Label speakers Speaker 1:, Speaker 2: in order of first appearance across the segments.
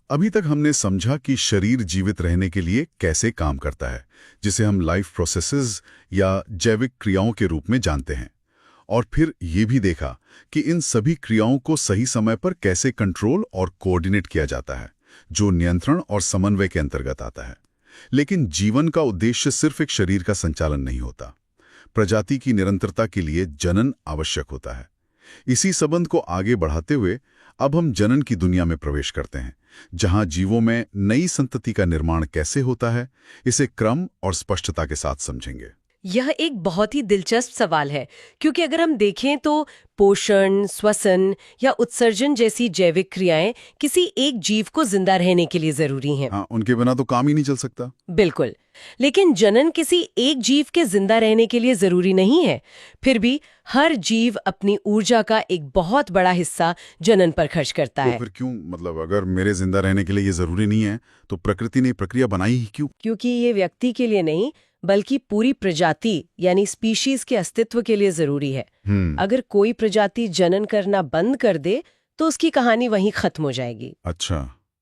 Speaker 1: अभी तक हमने समझा कि शरीर जीवित रहने के लिए कैसे काम करता है, जिसे हम लाइफ प्रोसेसेस या जैविक क्रियाओं के रूप में जानते हैं। और फिर ये भी देखा कि इन सभी क्रियाओं को सही समय पर कैसे कंट्रोल और कोऑर्डिनेट किया जाता है, जो नियंत्रण और समन्वय के अंतर्गत आता है। लेकिन जीवन का उद्देश्य सिर्फ एक शरीर का संचालन नहीं होता। प्रजाति की निरंतरता के लिए जनन आवश्यक होता है। इसी संबंध को आगे बढ़ाते हुए अब हम जनन की दुनिया में प्रवेश करते हैं, जहां जीवों में नई संतति का निर्माण कैसे होता है, इसे क्रम और स्पष्टता के साथ समझेंगे।
Speaker 2: यह एक बहुत ही दिलचस्प सवाल है, क्योंकि अगर हम देखें तो पोषण, श्वसन या उत्सर्जन जैसी जैविक क्रियाएं किसी एक जीव को जिंदा रहने के लिए जरूरी हैं।
Speaker 1: हाँ, उनके बिना तो काम ही नहीं चल सकता।
Speaker 2: बिल्कुल। लेकिन जनन किसी एक जीव के जिंदा रहने के लिए जरूरी नहीं है। फिर भी हर जीव अपनी ऊर्जा का एक बहुत बड़ा हिस्सा जनन पर खर्च करता है।
Speaker 1: तो फिर क्यों, मतलब अगर मेरे जिंदा रहने के लिए ये जरूरी नहीं है, तो प्रकृति ने प्रक्रिया बनाई ही क्यों?
Speaker 2: क्योंकि ये व्यक्ति के लिए नहीं, बल्कि पूरी प्रजाति यानी स्पीशीज के अस्तित्व के लिए जरूरी है। अगर कोई प्रजाति जनन करना बंद कर दे तो उसकी कहानी वहीं खत्म हो जाएगी।
Speaker 1: अच्छा।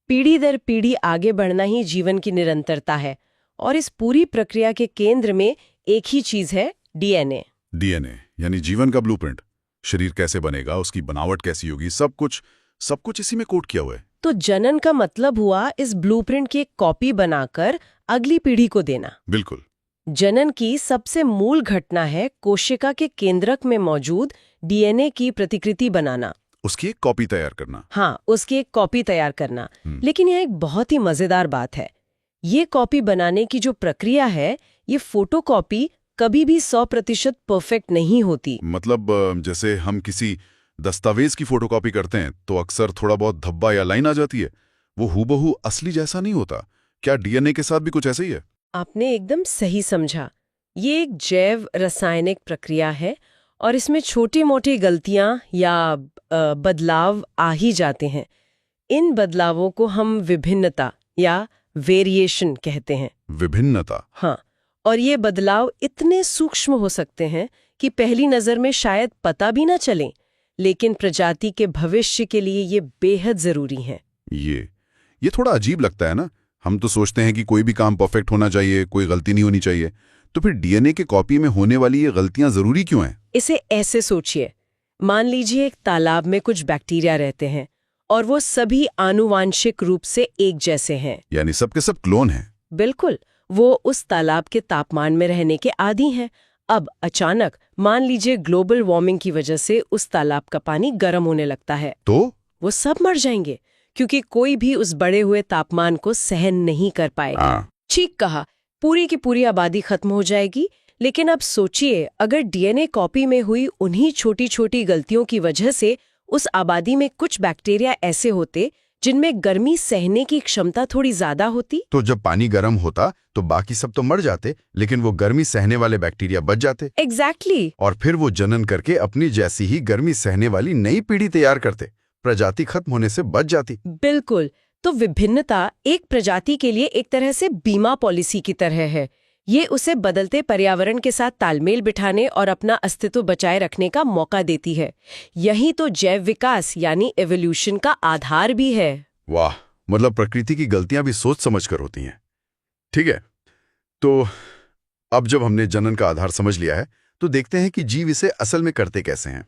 Speaker 2: पीढ़ी दर पीढ़ी आगे बढ़ना ही जीवन की निरंतरता है, और इस पूरी प्रक्रिया के केंद्र में एक ही चीज है, डीएनए।
Speaker 1: डीएनए यानी जीवन का ब्लूप्रिंट। शरीर कैसे बनेगा, उसकी बनावट कैसी होगी, सब कुछ इसी में कोड किया हुआ है।
Speaker 2: तो जनन का मतलब हुआ इस ब्लूप्रिंट की एक कॉपी बनाकर अगली पीढ़ी को देना।
Speaker 1: बिल्कुल।
Speaker 2: जनन की सबसे मूल घटना है कोशिका के केंद्रक में मौजूद डीएनए की प्रतिकृति बनाना,
Speaker 1: उसकी एक कॉपी तैयार करना।
Speaker 2: हाँ, उसकी एक कॉपी तैयार करना। लेकिन यह एक बहुत ही मजेदार बात है। ये कॉपी बनाने की जो प्रक्रिया है, ये फोटोकॉपी कभी भी 100% परफेक्ट नहीं होती।
Speaker 1: मतलब जैसे हम किसी दस्तावेज की फोटोकॉपी करते हैं तो अक्सर थोड़ा बहुत धब्बा या लाइन आ जाती है, वो हूबहू असली जैसा नहीं होता। क्या डीएनए के साथ भी कुछ ऐसा ही है?
Speaker 2: आपने एकदम सही समझा। ये एक जैव रासायनिक प्रक्रिया है, और इसमें छोटी मोटी गलतियां या बदलाव आ ही जाते हैं। इन बदलावों को हम विभिन्नता या वेरिएशन कहते हैं।
Speaker 1: विभिन्नता?
Speaker 2: हाँ, और ये बदलाव इतने सूक्ष्म हो सकते हैं कि पहली नजर में शायद पता भी ना चले, लेकिन प्रजाति के भविष्य के लिए ये बेहद जरूरी है।
Speaker 1: ये थोड़ा अजीब लगता है ना। हम तो सोचते हैं कि कोई भी काम परफेक्ट होना चाहिए, कोई गलती नहीं होनी चाहिए। तो फिर डीएनए के कॉपी में होने वाली ये गलतियां जरूरी क्यों हैं?
Speaker 2: इसे ऐसे सोचिए, मान लीजिए एक तालाब में कुछ बैक्टीरिया रहते हैं और वो सभी आनुवांशिक रूप से एक जैसे हैं।
Speaker 1: यानी सबके सब क्लोन हैं।
Speaker 2: बिल्कुल। वो उस तालाब के तापमान में रहने के आदी हैं। अब अचानक मान लीजिए ग्लोबल वार्मिंग की वजह से उस तालाब का पानी गर्म होने लगता है,
Speaker 1: तो
Speaker 2: वो सब मर जाएंगे, क्योंकि कोई भी उस बढ़े हुए तापमान को सहन नहीं कर पाएगा। ठीक कहा, पूरी की पूरी आबादी खत्म हो जाएगी। लेकिन अब सोचिए, अगर डीएनए कॉपी में हुई उन्हीं छोटी छोटी गलतियों की वजह से उस आबादी में कुछ बैक्टीरिया ऐसे होते जिनमें गर्मी सहने की क्षमता थोड़ी ज्यादा होती।
Speaker 1: तो जब पानी गर्म होता तो बाकी सब तो मर जाते, लेकिन वो गर्मी सहने वाले बैक्टीरिया बच जाते।
Speaker 2: एग्जैक्टली।
Speaker 1: और फिर वो जनन करके अपनी जैसी ही गर्मी सहने वाली नई पीढ़ी तैयार करते। प्रजाति खत्म होने से बच जाती।
Speaker 2: बिल्कुल। तो विभिन्नता एक प्रजाति के लिए एक तरह से बीमा पॉलिसी की तरह है। ये उसे बदलते पर्यावरण के साथ तालमेल बिठाने और अपना अस्तित्व बचाए रखने का मौका देती है। यही तो जैव विकास यानी एवोल्यूशन का आधार भी है।
Speaker 1: वाह, मतलब प्रकृति की गलतियां भी सोच समझ कर होती हैं। ठीक है, तो अब जब हमने जनन का आधार समझ लिया है, तो देखते हैं कि जीव इसे असल में करते कैसे हैं।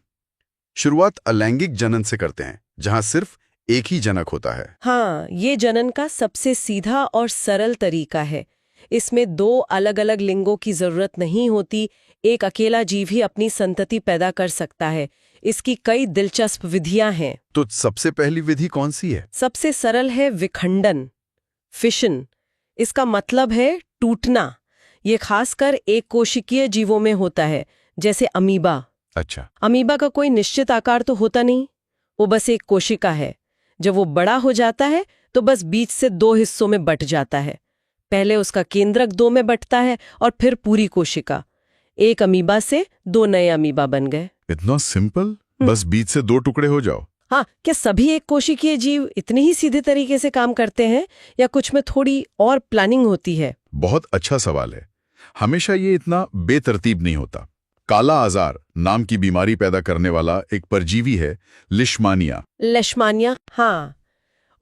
Speaker 1: शुरुआत अलैंगिक जनन से करते हैं, जहां सिर्फ एक ही जनक होता है।
Speaker 2: हाँ, ये जनन का सबसे सीधा और सरल तरीका है। इसमें दो अलग अलग लिंगों की जरूरत नहीं होती। एक अकेला जीव ही अपनी संतति पैदा कर सकता है। इसकी कई दिलचस्प विधियां हैं।
Speaker 1: तो सबसे पहली विधि कौन सी है?
Speaker 2: सबसे सरल है विखंडन, फिशन। इसका मतलब है टूटना। ये खासकर एक कोशिकीय जीवों में होता है, जैसे अमीबा।
Speaker 1: अच्छा।
Speaker 2: अमीबा का कोई निश्चित आकार तो होता नहीं, वो बस एक कोशिका है। जब वो बड़ा हो जाता है तो बस बीच से दो हिस्सों में बंट जाता है। पहले उसका केंद्रक दो में बंटता है और फिर पूरी कोशिका। एक अमीबा से दो नए अमीबा बन गए।
Speaker 1: इतना सिंपल, बस बीच से दो टुकड़े हो जाओ।
Speaker 2: हाँ, क्या सभी एक कोशिकीय जीव इतने ही सीधे तरीके से काम करते हैं, या कुछ में थोड़ी और प्लानिंग होती है?
Speaker 1: बहुत अच्छा सवाल है। हमेशा ये इतना बेतरतीब नहीं होता। काला आजार नाम की बीमारी पैदा करने वाला एक परजीवी है, लिशमानिया।
Speaker 2: लेशमानिया, हाँ।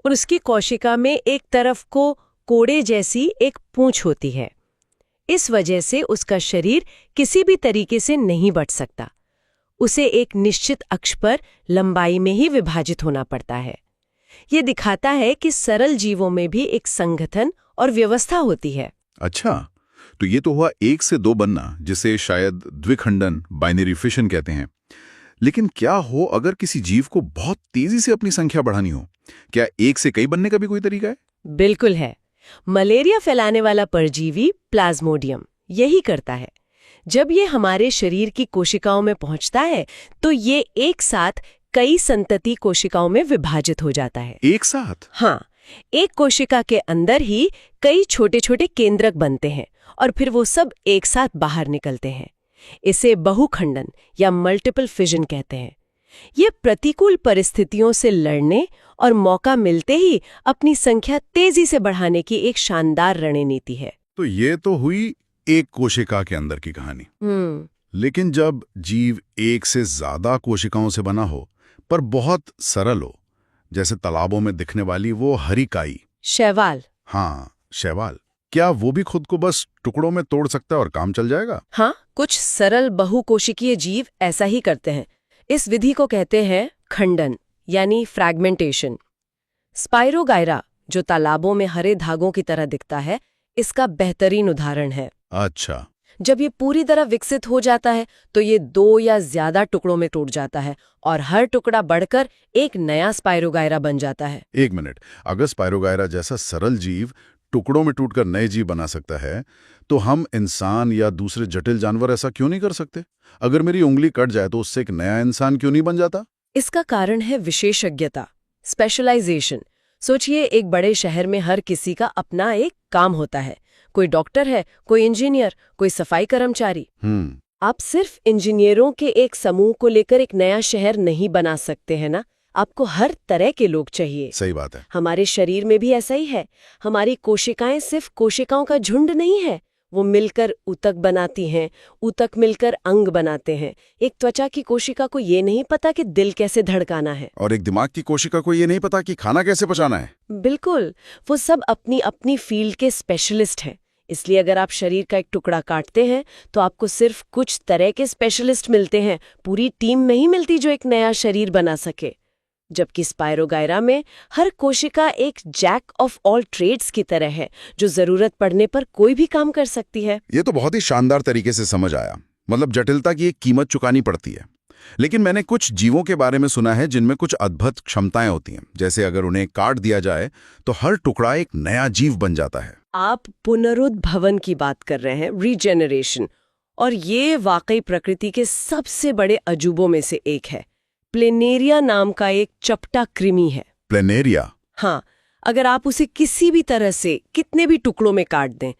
Speaker 2: और उसकी कोशिका में एक तरफ को कोड़े जैसी एक पूंछ होती है। इस वजह से उसका शरीर किसी भी तरीके से नहीं बढ़ सकता। उसे एक निश्चित अक्ष पर लंबाई में ही विभाजित होना पड़ता है। ये दिखाता है कि सरल जीवों में भी एक संगठन और व्यवस्था होती है।
Speaker 3: अच्छा, तो ये तो हुआ 1 से 2 बनना, जिसे शायद द्विखंडन बाइनरी फिशन कहते हैं। लेकिन क्या हो अगर किसी जीव को बहुत तेजी से अपनी संख्या बढ़ानी हो? क्या 1 से कई बनने का भी कोई तरीका है?
Speaker 2: बिल्कुल है। मलेरिया फैलाने वाला परजीवी प्लाज्मोडियम यही करता है। जब ये हमारे शरीर की कोशिकाओं में पहुंचता है तो ये एक साथ कई संतति कोशिकाओं में विभाजित हो जाता है।
Speaker 3: एक साथ?
Speaker 2: हाँ, एक कोशिका के अंदर ही कई छोटे छोटे केंद्रक बनते हैं और फिर वो सब एक साथ बाहर निकलते हैं। इसे बहुखंडन या मल्टीपल फिजन कहते हैं। ये प्रतिकूल परिस्थितियों से लड़ने और मौका मिलते ही अपनी संख्या तेजी से बढ़ाने की एक शानदार रणनीति है।
Speaker 3: तो ये तो हुई एक कोशिका के अंदर की कहानी। लेकिन जब जीव 1 से ज्यादा कोशिकाओं से बना हो पर बहुत सरल हो, जैसे तालाबों में दिखने वाली वो हरी काई,
Speaker 2: शैवाल।
Speaker 3: हाँ, शैवाल, क्या वो भी खुद को बस टुकड़ों में तोड़ सकता है और काम चल जाएगा?
Speaker 2: हाँ, कुछ सरल बहुकोशिकीय जीव ऐसा ही करते हैं। इस विधि को कहते हैं खंडन यानी फ्रैगमेंटेशन। स्पाइरोगायरा, जो तालाबों में हरे धागों की तरह दिखता है, इसका बेहतरीन उदाहरण है।
Speaker 3: अच्छा।
Speaker 2: जब ये पूरी तरह विकसित हो जाता है तो ये 2 या ज्यादा टुकड़ों में टूट जाता है और हर टुकड़ा बढ़कर एक नया स्पाइरोगायरा बन जाता है।
Speaker 3: 1 मिनट, अगर स्पाइरोगायरा जैसा सरल जीव टुकड़ों में टूटकर नए जीव बना सकता है, तो हम इंसान या दूसरे जटिल जानवर ऐसा क्यों नहीं कर सकते? अगर मेरी उंगली कट जाए तो उससे एक नया इंसान क्यों नहीं बन जाता?
Speaker 2: इसका कारण है विशेषज्ञता, स्पेशलाइजेशन। सोचिए, एक बड़े शहर में हर किसी का अपना एक काम होता है। कोई डॉक्टर है, कोई इंजीनियर, कोई सफाई कर्मचारी। आप सिर्फ इंजीनियरों के एक समूह को लेकर एक नया शहर नहीं बना सकते हैं ना। आपको हर तरह के लोग चाहिए।
Speaker 3: सही बात है।
Speaker 2: हमारे शरीर में भी ऐसा ही है। हमारी कोशिकाएं सिर्फ कोशिकाओं का झुंड नहीं है, वो मिलकर ऊतक बनाती हैं, ऊतक मिलकर अंग बनाते हैं। एक त्वचा की कोशिका को ये नहीं पता कि दिल कैसे धड़काना है,
Speaker 3: और एक दिमाग की कोशिका को ये नहीं पता कि खाना कैसे पचाना है।
Speaker 2: बिल्कुल, वो सब अपनी अपनी फील्ड के स्पेशलिस्ट हैं। इसलिए अगर आप शरीर का एक टुकड़ा काटते हैं तो आपको सिर्फ कुछ तरह के स्पेशलिस्ट मिलते हैं, पूरी टीम नहीं मिलती जो एक नया शरीर बना सके। जबकि स्पाइरोगायरा में हर कोशिका एक जैक ऑफ ऑल ट्रेड्स की तरह है, जो जरूरत पड़ने पर कोई भी काम कर सकती है।
Speaker 3: ये तो बहुत ही शानदार तरीके से समझ आया। मतलब जटिलता की एक कीमत चुकानी पड़ती है। लेकिन मैंने कुछ जीवों के बारे में सुना है जिनमें कुछ अद्भुत क्षमताएं होती हैं। जैसे अगर उन्हें काट दिया जाए तो हर टुकड़ा एक नया जीव बन जाता है।
Speaker 2: आप पुनरुद्भवन की बात कर रहे हैं, रीजेनरेशन, और ये वाकई प्रकृति के सबसे बड़े अजूबों में से एक है। प्लेनेरिया नाम का एक चपटा कृमि है।
Speaker 3: प्लेनेरिया?
Speaker 2: हाँ, अगर आप उसे किसी भी तरह से कितने भी टुकड़ों में काट दें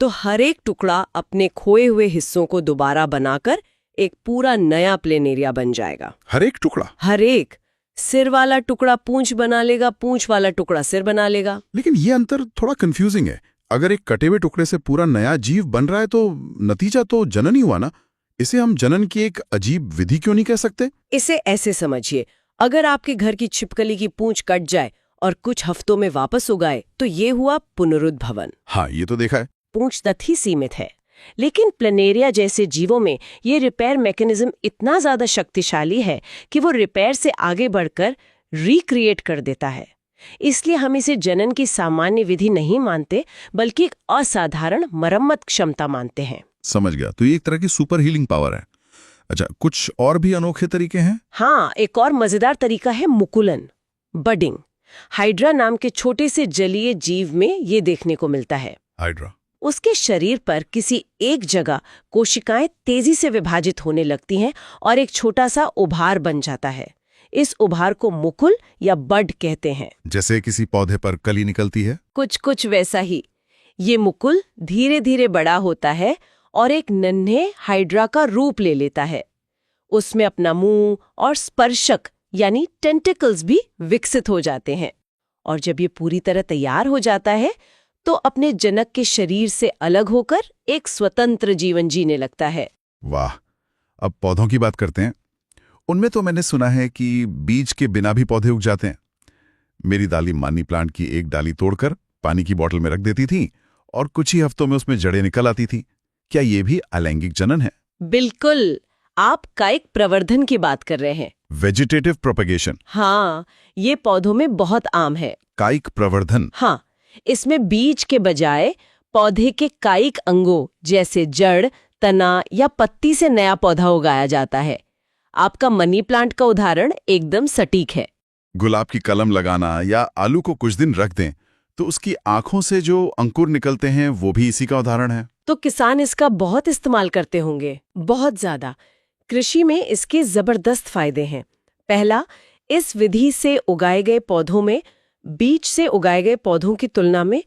Speaker 2: तो हर एक टुकड़ा अपने खोए हुए हिस्सों को दोबारा बनाकर एक पूरा नया प्लेनेरिया बन जाएगा।
Speaker 3: हर एक टुकड़ा?
Speaker 2: हर एक। सिर वाला टुकड़ा पूंछ बना लेगा, पूंछ वाला टुकड़ा सिर बना लेगा।
Speaker 3: लेकिन ये अंतर थोड़ा कंफ्यूजिंग है। अगर एक कटे हुए टुकड़े से पूरा नया जीव बन रहा है तो नतीजा तो जनन ही हुआ ना। इसे हम जनन की एक अजीब विधि क्यों नहीं कह सकते?
Speaker 2: इसे ऐसे समझिए, अगर आपके घर की छिपकली की पूंछ कट जाए और कुछ हफ्तों में वापस उगाए तो ये हुआ पुनरुद्भवन।
Speaker 3: हाँ, ये तो देखा है।
Speaker 2: पूंछ तक ही सीमित है, लेकिन प्लेनेरिया जैसे जीवों में ये रिपेयर मैकेनिज्म इतना ज्यादा शक्तिशाली है कि वो रिपेयर से आगे बढ़कर रिक्रिएट कर देता है। इसलिए हम इसे जनन की सामान्य विधि नहीं मानते, बल्कि एक असाधारण मरम्मत क्षमता मानते हैं।
Speaker 3: समझ गया। तो ये एक तरह की सुपर हीलिंग पावर है। अच्छा, कुछ और भी अनोखे तरीके हैं?
Speaker 2: हाँ, एक और मजेदार तरीका है मुकुलन, बडिंग। हाइड्रा नाम के छोटे से जलीय जीव में ये देखने को मिलता है।
Speaker 3: हाइड्रा?
Speaker 2: उसके शरीर पर किसी एक जगह कोशिकाएं तेजी से विभाजित होने लगती हैं और एक छोटा सा उभार बन जाता है। इस उभार को मुकुल या बड कहते हैं।
Speaker 3: जैसे किसी पौधे पर कली निकलती है?
Speaker 2: कुछ वैसा ही। ये मुकुल धीरे धीरे बड़ा होता है और एक नन्हे हाइड्रा का रूप ले लेता है। उसमें अपना मुंह और स्पर्शक यानी टेंटिकल्स भी विकसित हो जाते हैं। और जब ये पूरी तरह तैयार हो जाता है तो अपने जनक के शरीर से अलग होकर एक स्वतंत्र जीवन जीने लगता है।
Speaker 3: वाह! अब पौधों की बात करते हैं। उनमें तो मैंने सुना है कि बीज के बिना भी पौधे उग जाते हैं। मेरी दादी मनी प्लांट की एक डाली तोड़कर पानी की बोतल में रख देती थी और कुछ ही हफ्तों में उसमें जड़ें निकल आती थी। क्या ये भी अलैंगिक जनन है?
Speaker 2: बिल्कुल, आप कायिक प्रवर्धन की बात कर रहे हैं।
Speaker 3: Vegetative propagation.
Speaker 2: हाँ, ये पौधों में बहुत आम है।
Speaker 3: कायिक प्रवर्धन।
Speaker 2: हाँ, इसमें बीज के बजाय पौधे के कायिक अंगों जैसे जड़, तना या पत्ती से नया पौधा उगाया जाता है। आपका मनी प्लांट का उदाहरण एकदम सटीक है।
Speaker 3: गुलाब की कलम लगाना या आलू को कुछ दिन रख दें तो उसकी आंखों से जो अंकुर निकलते हैं वो भी इसी का उदाहरण है।
Speaker 2: तो किसान इसका बहुत इस्तेमाल करते होंगे, बहुत ज्यादा। कृषि में इसके जबरदस्त फायदे हैं। पहला, इस विधि से उगाए गए पौधों में बीज से उगाए गए पौधों की तुलना में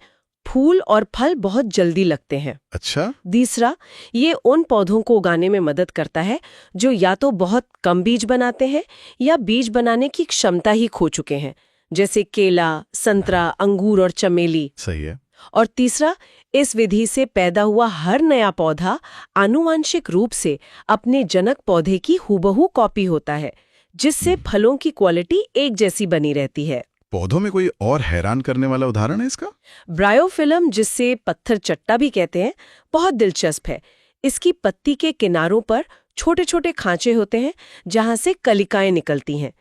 Speaker 2: फूल और फल बहुत जल्दी लगते हैं।
Speaker 3: अच्छा।
Speaker 2: दूसरा, ये उन पौधों को उगाने में मदद करता है जो या तो बहुत कम बीज बनाते हैं या बीज बनाने की क्षमता ही खो चुके हैं, जैसे केला, संतरा, अंगूर और चमेली।
Speaker 3: सही है।
Speaker 2: और तीसरा, इस विधि से पैदा हुआ हर नया पौधा आनुवांशिक रूप से अपने जनक पौधे की हूबहू कॉपी होता है, जिससे फलों की क्वालिटी एक जैसी बनी रहती है।
Speaker 3: पौधों में कोई और हैरान करने वाला उदाहरण है इसका?
Speaker 2: ब्रायोफिल्म, जिसे पत्थर चट्टा भी कहते हैं, बहुत दिलचस्प है। इसकी पत्ती के किनारों पर छोटे छोटे खांचे होते हैं जहां से कलिकाएं निकलती हैं।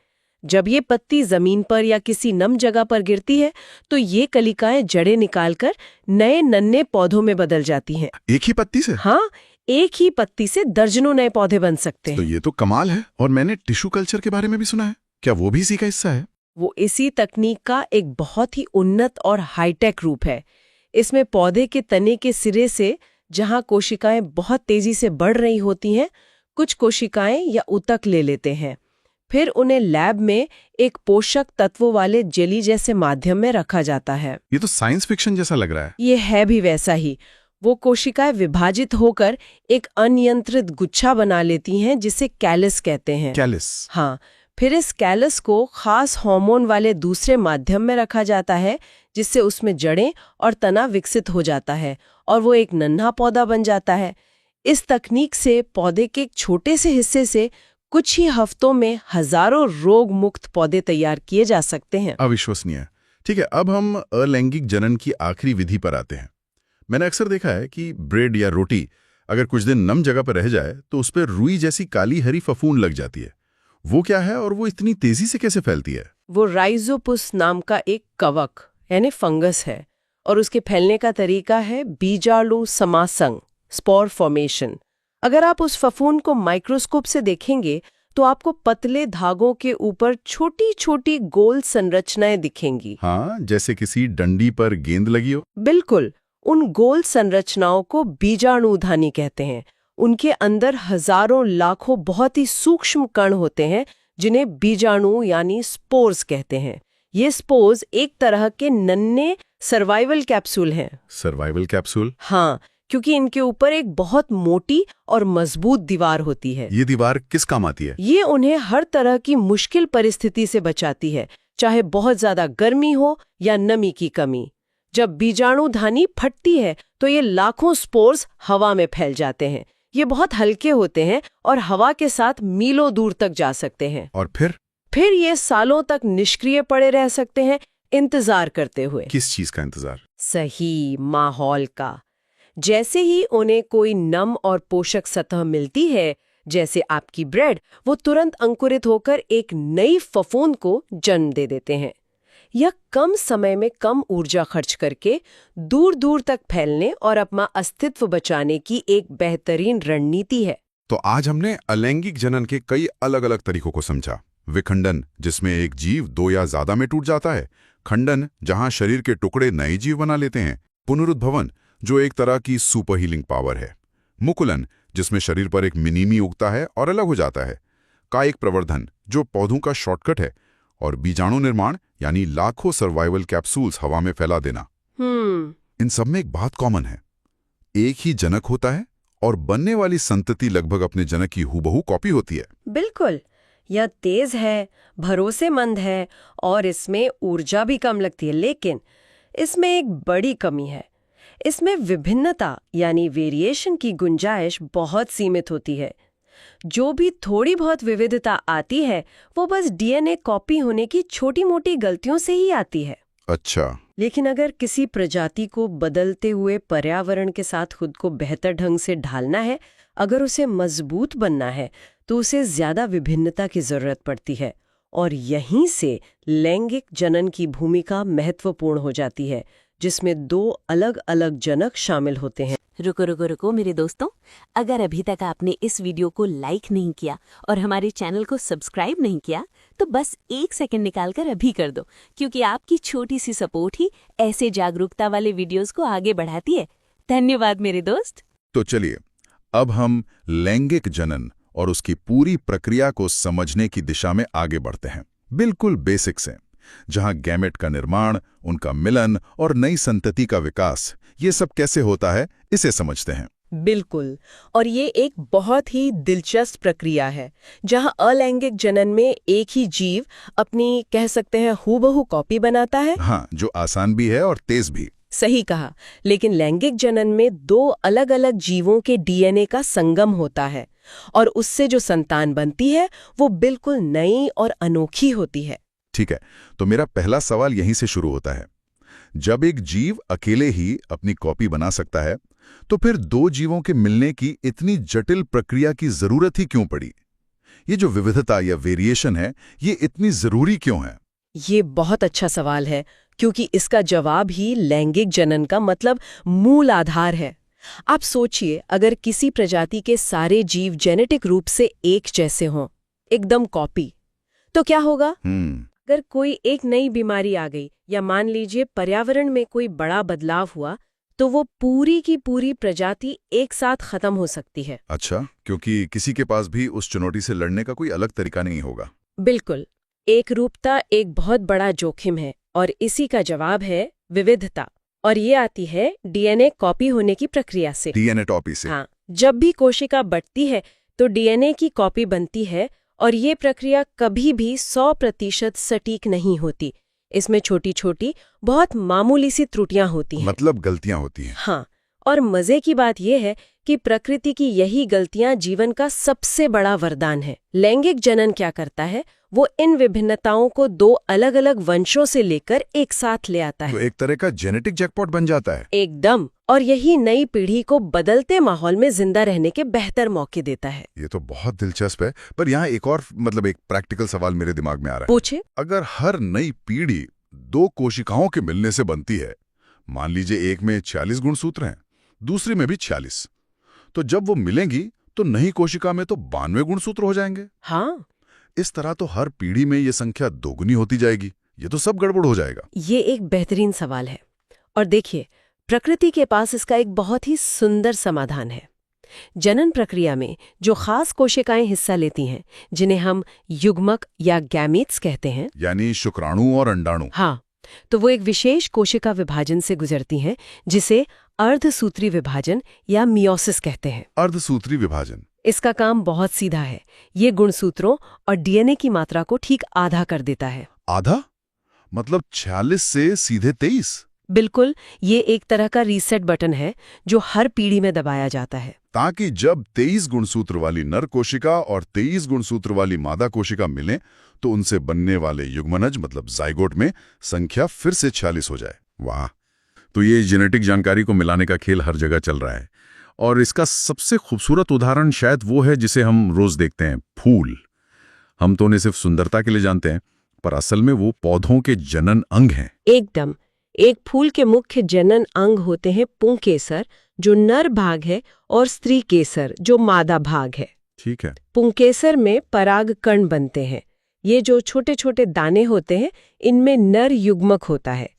Speaker 2: जब ये पत्ती जमीन पर या किसी नम जगह पर गिरती है तो ये कलिकाएं जड़ें निकालकर नए नन्हे पौधों में बदल जाती हैं।
Speaker 3: एक ही पत्ती से?
Speaker 2: हाँ, एक ही पत्ती से दर्जनों नए पौधे बन सकते हैं।
Speaker 3: तो ये तो कमाल है। और मैंने टिश्यू कल्चर के बारे में भी सुना है, क्या वो भी इसी का हिस्सा है?
Speaker 2: वो इसी तकनीक का एक बहुत ही उन्नत और हाईटेक रूप है। इसमें पौधे के तने के सिरे से जहां कोशिकाएं बहुत तेजी से बढ़ रही होती हैं, कुछ कोशिकाएं या ऊतक ले लेते हैं। फिर उन्हें लैब में एक पोषक तत्वों वाले जेली जैसे माध्यम में रखा जाता है।
Speaker 3: ये तो साइंस फिक्शन जैसा लग रहा है।
Speaker 2: ये है भी वैसा ही। वो कोशिकाएं विभाजित होकर एक अनियंत्रित गुच्छा बना लेती हैं जिसे कैलस कहते हैं।
Speaker 3: कैलस?
Speaker 2: हाँ। फिर इस कैलस को खास हार्मोन वाले दूसरे माध्यम में रखा जाता है, जिससे उसमें जड़ें और तना विकसित हो जाता है और वो एक नन्हा पौधा बन जाता है। इस तकनीक से पौधे के एक छोटे से हिस्से से कुछ ही हफ्तों में हजारों रोग मुक्त पौधे तैयार किए जा सकते हैं।
Speaker 3: अविश्वसनीय। ठीक है, अब हम अलैंगिक जनन की आखिरी विधि पर आते हैं। मैंने अक्सर देखा है कि ब्रेड या रोटी अगर कुछ दिन नम जगह पर रह जाए तो उस पर रुई जैसी काली हरी फफूंद लग जाती है। वो क्या है और वो इतनी तेजी से कैसे फैलती है?
Speaker 2: वो राइजोपुस नाम का एक कवक यानी फंगस है और उसके फैलने का तरीका है बीजाणु समासंग, स्पोर फॉर्मेशन। अगर आप उस फफूंद को माइक्रोस्कोप से देखेंगे तो आपको पतले धागों के ऊपर छोटी छोटी गोल संरचनाएं दिखेंगी।
Speaker 3: हाँ, जैसे किसी डंडी पर गेंद लगी हो।
Speaker 2: बिल्कुल, उन गोल संरचनाओं को बीजाणुधानी कहते हैं। उनके अंदर हजारों लाखों बहुत ही सूक्ष्म कण होते हैं जिन्हें बीजाणु यानी स्पोर्स कहते हैं। ये स्पोर्स एक तरह के नन्हे सर्वाइवल कैप्सूल हैं।
Speaker 3: Survival capsule?
Speaker 2: हाँ, क्योंकि इनके ऊपर एक बहुत मोटी और मजबूत दीवार होती है।
Speaker 3: ये दीवार किस काम आती है?
Speaker 2: ये उन्हें हर तरह की मुश्किल परिस्थिति से बचाती है, चाहे बहुत ज्यादा गर्मी हो या नमी की कमी। जब बीजाणुधानी फटती है तो ये लाखों स्पोर्स हवा में फैल जाते हैं। ये बहुत हल्के होते हैं और हवा के साथ मीलों दूर तक जा सकते हैं।
Speaker 3: और फिर
Speaker 2: ये सालों तक निष्क्रिय पड़े रह सकते हैं, इंतजार करते हुए।
Speaker 3: किस चीज का इंतजार?
Speaker 2: सही माहौल का। जैसे ही उन्हें कोई नम और पोषक सतह मिलती है, जैसे आपकी ब्रेड, वो तुरंत अंकुरित होकर एक नई फफूंद को जन्म दे देते हैं। यह कम समय में कम ऊर्जा खर्च करके दूर दूर तक फैलने और अपना अस्तित्व बचाने की एक बेहतरीन रणनीति है।
Speaker 3: तो आज हमने अलैंगिक जनन के कई अलग अलग तरीकों को समझा। विखंडन, जिसमें एक जीव 2 या ज्यादा में टूट जाता है। खंडन, जहां शरीर के टुकड़े नए जीव बना लेते हैं। पुनरुद्भवन, जो एक तरह की सुपर हीलिंग पावर है। मुकुलन, जिसमें शरीर पर एक मिनीमी उगता है और अलग हो जाता है। कायिक प्रवर्धन, जो पौधों का शॉर्टकट है। और बीजाणु निर्माण, यानी लाखों सर्वाइवल कैप्सूल्स हवा में फैला देना। इन सब में एक बात कॉमन है, एक ही जनक होता है और बनने वाली संतति लगभग अपने जनक की हूबहू कॉपी होती है।
Speaker 2: बिल्कुल, यह तेज है, भरोसेमंद है और इसमें ऊर्जा भी कम लगती है। लेकिन इसमें एक बड़ी कमी है, इसमें विभिन्नता यानी वेरिएशन की गुंजाइश बहुत सीमित होती है। जो भी थोड़ी बहुत विविधता आती है वो बस डीएनए कॉपी होने की छोटी-मोटी गलतियों से ही आती है।
Speaker 3: अच्छा।
Speaker 2: लेकिन अगर किसी प्रजाति को बदलते हुए पर्यावरण के साथ खुद को बेहतर ढंग से ढालना है, अगर उसे मजबूत बनना है, तो उसे ज्यादा विभिन्नता की जरूरत पड़ती है। और यहीं से लैंगिक जनन की भूमिका महत्वपूर्ण हो जाती है, जिसमें 2 अलग-अलग जनक शामिल होते हैं।
Speaker 4: रुको रुको रुको मेरे दोस्तों, अगर अभी तक आपने इस वीडियो को लाइक नहीं किया और हमारे चैनल को सब्सक्राइब नहीं किया तो बस 1 सेकंड निकालकर अभी कर दो, क्योंकि आपकी छोटी सी सपोर्ट ही ऐसे जागरूकता वाले वीडियोस को आगे बढ़ाती है। धन्यवाद मेरे दोस्त।
Speaker 3: तो चलिए अब हम लैंगिक जनन और उसकी पूरी प्रक्रिया को समझने की दिशा में आगे बढ़ते हैं, बिल्कुल बेसिक से, जहां गैमेट का निर्माण, उनका मिलन और नई संतति का विकास, ये सब कैसे होता है, इसे समझते हैं।
Speaker 2: बिल्कुल, और ये एक बहुत ही दिलचस्प प्रक्रिया है, जहां अलैंगिक जनन में एक ही जीव अपनी, कह सकते हैं, हूबहू कॉपी बनाता है।
Speaker 3: हाँ, जो आसान भी है और तेज भी।
Speaker 2: सही कहा। लेकिन लैंगिक जनन में 2 अलग-अलग जीवों के डीएनए का संगम होता है, और उससे जो संतान बनती है वो बिल्कुल नई और अनोखी होती है।
Speaker 3: ठीक है, तो मेरा पहला सवाल यहीं से शुरू होता है। जब एक जीव अकेले ही अपनी कॉपी बना सकता है, तो फिर 2 जीवों के मिलने की इतनी जटिल प्रक्रिया की जरूरत ही क्यों पड़ी? ये जो विविधता या वेरिएशन है, ये इतनी जरूरी क्यों है?
Speaker 2: ये बहुत अच्छा सवाल है, क्योंकि इसका जवाब ही लैंगिक जनन का मतलब मूल आधार है। आप सोचिए, अगर किसी प्रजाति के सारे जीव जेनेटिक रूप से एक जैसे हों, एकदम कॉपी, तो क्या होगा? अगर कोई एक नई बीमारी आ गई या मान लीजिए पर्यावरण में कोई बड़ा बदलाव हुआ, तो वो पूरी की पूरी प्रजाति एक साथ खत्म हो सकती है।
Speaker 3: अच्छा, क्योंकि किसी के पास भी उस चुनौती से लड़ने का कोई अलग तरीका नहीं होगा।
Speaker 2: बिल्कुल, एक रूपता एक बहुत बड़ा जोखिम है, और इसी का जवाब है विविधता। और ये आती है डीएनए कॉपी होने की प्रक्रिया से।
Speaker 3: डीएनए कॉपी से?
Speaker 2: हाँ, जब भी कोशिका बढ़ती है तो डीएनए की कॉपी बनती है, और ये प्रक्रिया कभी भी 100% सटीक नहीं होती। इसमें छोटी छोटी बहुत मामूली सी त्रुटियां होती हैं।
Speaker 3: मतलब गलतियां होती हैं।
Speaker 2: हाँ, और मजे की बात यह है कि प्रकृति की यही गलतियां जीवन का सबसे बड़ा वरदान है। लैंगिक जनन क्या करता है, वो इन विभिन्नताओं को 2 अलग-अलग वंशों से लेकर एक साथ ले आता है।
Speaker 3: तो एक तरह का जेनेटिक जैकपॉट बन जाता है।
Speaker 2: एकदम, और यही नई पीढ़ी को बदलते माहौल में जिंदा रहने के बेहतर मौके देता है।
Speaker 3: ये तो बहुत दिलचस्प है, पर यहाँ एक और एक प्रैक्टिकल सवाल मेरे दिमाग में आ रहा है।
Speaker 2: पूछे।
Speaker 3: अगर हर नई पीढ़ी 2 कोशिकाओं के मिलने से बनती है, मान लीजिए एक में 46 गुणसूत्र हैं, दूसरी में भी 46, तो जब वो मिलेंगी तो नई कोशिका में तो 92 गुणसूत्र हो जाएंगे।
Speaker 2: हाँ,
Speaker 3: इस तरह तो हर पीढ़ी में ये संख्या दोगुनी होती जाएगी। ये तो सब गड़बड़ हो जाएगा।
Speaker 2: ये एक बेहतरीन सवाल है, और देखिए, प्रकृति के पास इसका एक बहुत ही सुंदर समाधान है। जनन प्रक्रिया में जो खास कोशिकाएं हिस्सा लेती हैं, जिन्हें हम युग्मक या गैमीट्स कहते हैं,
Speaker 3: यानी शुक्राणु और अंडाणु।
Speaker 2: हाँ, तो वो एक विशेष कोशिका विभाजन से गुजरती हैं, जिसे अर्धसूत्री विभाजन या मियोसिस कहते हैं।
Speaker 3: अर्धसूत्री विभाजन?
Speaker 2: इसका काम बहुत सीधा है। ये गुणसूत्रों और डीएनए की मात्रा को ठीक आधा कर देता है।
Speaker 3: आधा? मतलब 46 से सीधे 23?
Speaker 2: बिल्कुल, ये एक तरह का रीसेट बटन है जो हर पीढ़ी में दबाया जाता है,
Speaker 3: ताकि जब 23 गुणसूत्र वाली नर कोशिका और 23 गुणसूत्र वाली मादा कोशिका मिलें, तो उनसे बनने वाले युग्मनज मतलब जाइगोट में संख्या फिर से 46 हो जाए। वाह! तो ये जेनेटिक जानकारी को मिलाने का खेल हर जगह चल रहा है। और इसका सबसे खूबसूरत उदाहरण शायद वो है जिसे हम रोज देखते हैं, फूल। हम तो उन्हें सिर्फ सुंदरता के लिए जानते हैं, पर असल में वो पौधों के जनन अंग हैं।
Speaker 2: एकदम। एक फूल के मुख्य जनन अंग होते हैं पुंकेसर, जो नर भाग है, और स्त्री केसर, जो मादा भाग है।
Speaker 3: ठीक है।
Speaker 2: पुंकेसर में पराग कण बनते हैं। ये जो छोटे छोटे दाने होते हैं, इनमें नर युग्मक होता है,